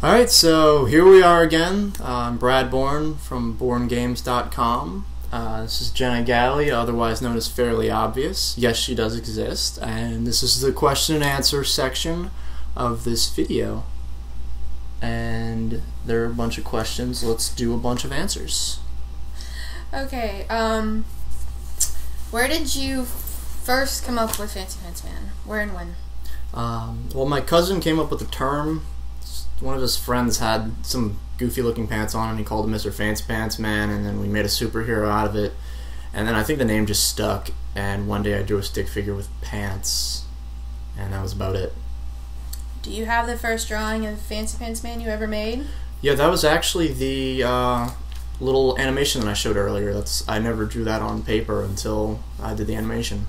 Alright, so here we are again. I'm Brad Bourne from BourneGames.com. This is Jenna Galley, otherwise known as Fairly Obvious. Yes, she does exist, and this is the question and answer section of this video. And there are a bunch of questions. Let's do a bunch of answers. Okay, where did you first come up with Fancy Pants Man? Where and when? Well, my cousin came up with the term. One of his friends had some goofy looking pants on and he called him Mr. Fancy Pants Man, and then we made a superhero out of it. And then I think the name just stuck, and one day I drew a stick figure with pants, and that was about it. Do you have the first drawing of Fancy Pants Man you ever made? Yeah, that was actually the little animation that I showed earlier. I never drew that on paper until I did the animation.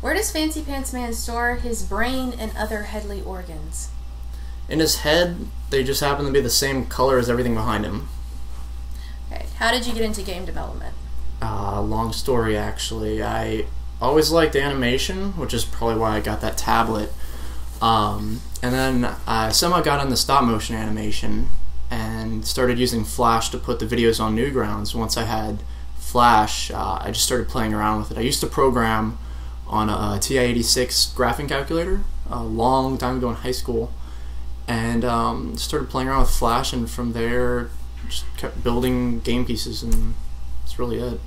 Where does Fancy Pants Man store his brain and other headly organs? In his head, they just happen to be the same color as everything behind him. Okay, how did you get into game development? Long story, actually. I always liked animation, which is probably why I got that tablet. And then I somehow got into stop motion animation and started using Flash to put the videos on Newgrounds. Once I had Flash, I just started playing around with it. I used to program on a TI-86 graphing calculator a long time ago in high school, and started playing around with Flash, and from there just kept building game pieces, and that's really it.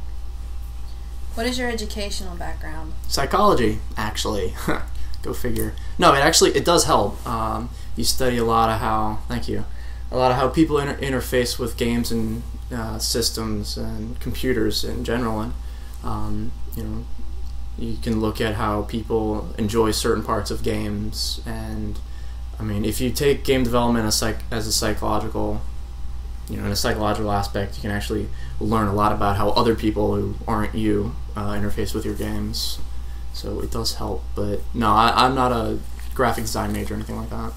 What is your educational background? Psychology, actually. Go figure. No, it does help. You study a lot of how people interface with games and systems and computers in general, and you can look at how people enjoy certain parts of games. And I mean, if you take game development as a psychological, in a psychological aspect, you can actually learn a lot about how other people who aren't you interface with your games. So it does help, but no, I'm not a graphic design major or anything like that.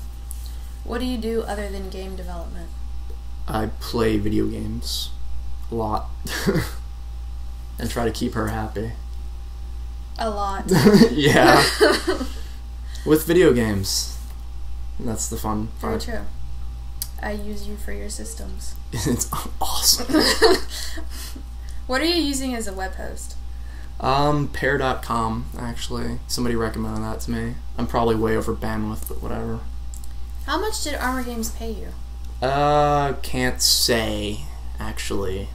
What do you do other than game development? I play video games a lot and try to keep her happy. A lot. Yeah. With video games. That's the fun part. Very true. I use you for your systems. It's awesome. What are you using as a web host? Pair.com, actually. Somebody recommended that to me. I'm probably way over bandwidth, but whatever. How much did Armor Games pay you? Can't say, actually.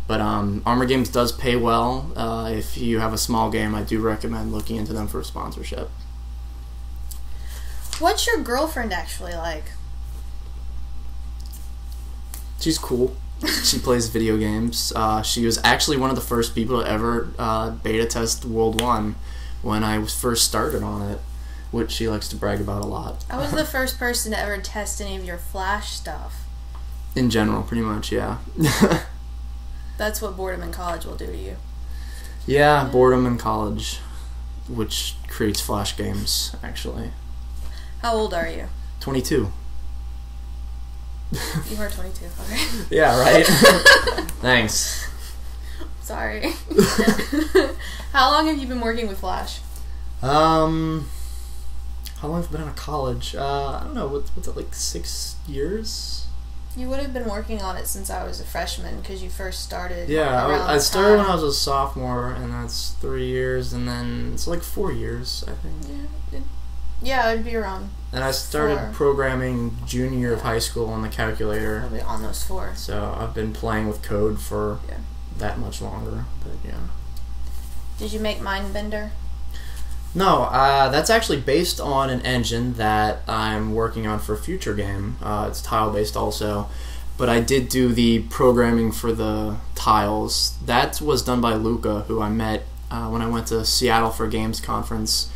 But Armor Games does pay well. If you have a small game, I do recommend looking into them for a sponsorship. What's your girlfriend actually like? She's cool. She plays video games. She was actually one of the first people to ever beta test World 1 when I was first started on it, which she likes to brag about a lot. I was the first person to ever test any of your Flash stuff. In general, pretty much, yeah. That's what boredom in college will do to you. Yeah, boredom in college, which creates Flash games, actually. How old are you? 22. You are 22, okay. Yeah, right? Thanks. Sorry. How long have you been working with Flash? How long have I been out of college? I don't know, what's it, like 6 years? You would have been working on it since I was a freshman, because you first started. Yeah, I started when I was a sophomore, and that's 3 years, and then it's like 4 years, I think. Yeah, it would be around. And I started programming junior year of high school on the calculator. Probably almost 4. So I've been playing with code for that much longer, but yeah. Did you make Mindbender? No, that's actually based on an engine that I'm working on for a future game. It's tile-based also, but I did do the programming for the tiles. That was done by Luca, who I met when I went to Seattle for a games conference.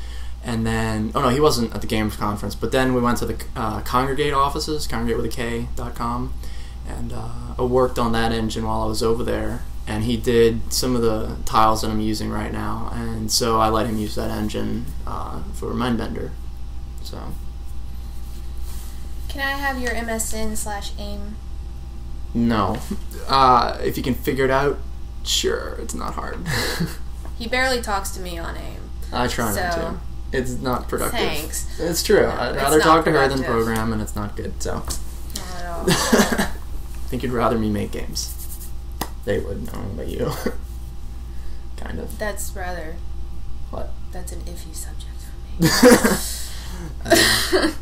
And then, oh no, he wasn't at the games conference, but then we went to the Kongregate offices, congregatewithak.com, and I worked on that engine while I was over there. And he did some of the tiles that I'm using right now, and so I let him use that engine for Mindbender. So. Can I have your MSN/AIM? No. If you can figure it out, sure. It's not hard. He barely talks to me on AIM. I try not to. It's not productive. Thanks. It's true. No, I'd it's rather not talk to her than productive. program, and it's not good. So Not at all. I think you'd rather me make games. They would. I don't know about you. Kind of. That's rather. What? That's an iffy subject for me.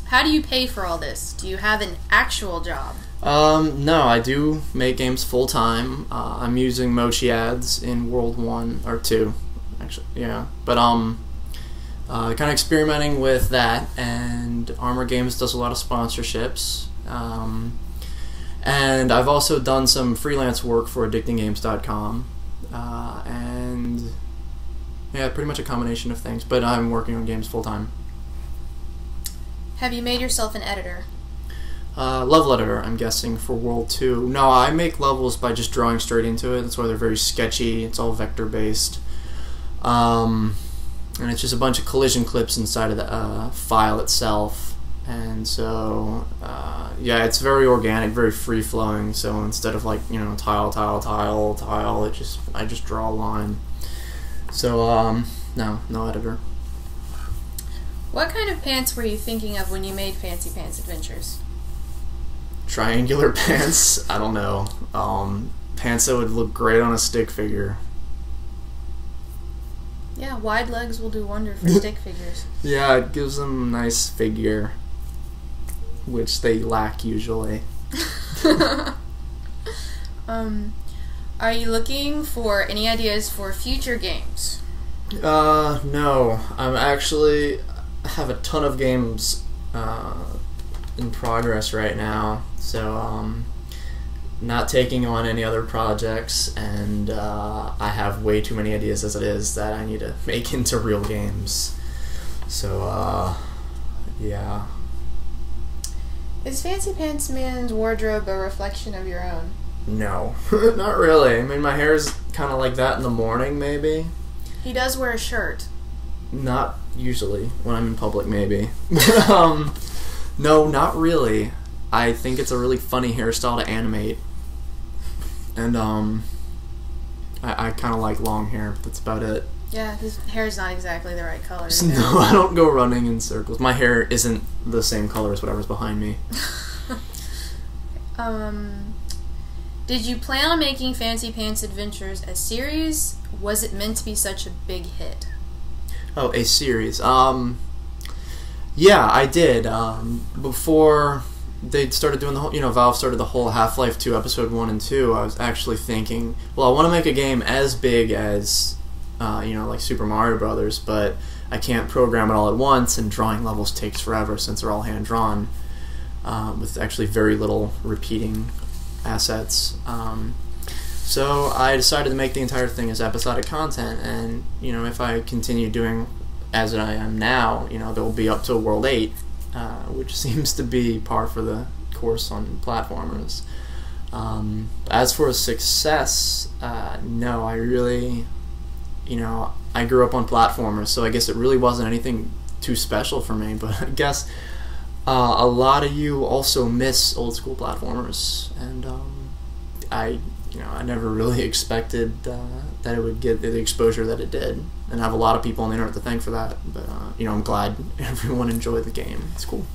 How do you pay for all this? Do you have an actual job? No, I do make games full time. I'm using Mochi ads in World 1 or 2, actually. Yeah, but kind of experimenting with that. And Armor Games does a lot of sponsorships. And I've also done some freelance work for addictinggames.com. And yeah, pretty much a combination of things. But I'm working on games full time. Have you made yourself an editor? Level editor, I'm guessing, for World 2. No, I make levels by just drawing straight into it. That's why they're very sketchy. It's all vector-based. And it's just a bunch of collision clips inside of the file itself. And so, yeah, it's very organic, very free-flowing. So instead of, like, you know, tile, tile, tile, tile, I just draw a line. So, no editor. What kind of pants were you thinking of when you made Fancy Pants Adventures? Triangular pants? I don't know. Pants that would look great on a stick figure. Yeah, wide legs will do wonder for stick figures. Yeah, it gives them a nice figure, which they lack usually. Are you looking for any ideas for future games? No. I have a ton of games in progress right now, so not taking on any other projects, and I have way too many ideas as it is that I need to make into real games. So, yeah. Is Fancy Pants Man's wardrobe a reflection of your own? No, not really. I mean, my hair's kind of like that in the morning, maybe. He does wear a shirt. Not usually. When I'm in public, maybe. No, not really. I think it's a really funny hairstyle to animate. And, I kind of like long hair, but that's about it. Yeah, his hair's not exactly the right color. No, I don't go running in circles. My hair isn't the same color as whatever's behind me. Did you plan on making Fancy Pants Adventures a series? Was it meant to be such a big hit? Oh, a series. Yeah, I did. Before they started doing the whole, Valve started the whole Half-Life 2 Episode 1 and 2, I was actually thinking, well, I want to make a game as big as, like Super Mario Brothers, but I can't program it all at once, and drawing levels takes forever since they're all hand-drawn, with actually very little repeating assets. So I decided to make the entire thing as episodic content, and if I continue doing as I am now, they'll be up to World 8, which seems to be par for the course on platformers. As for success, no, I really, I grew up on platformers, so I guess it really wasn't anything too special for me, but I guess a lot of you also miss old school platformers, and I never really expected that it would get the exposure that it did, and I have a lot of people on the internet to thank for that, but I'm glad everyone enjoyed the game. It's cool.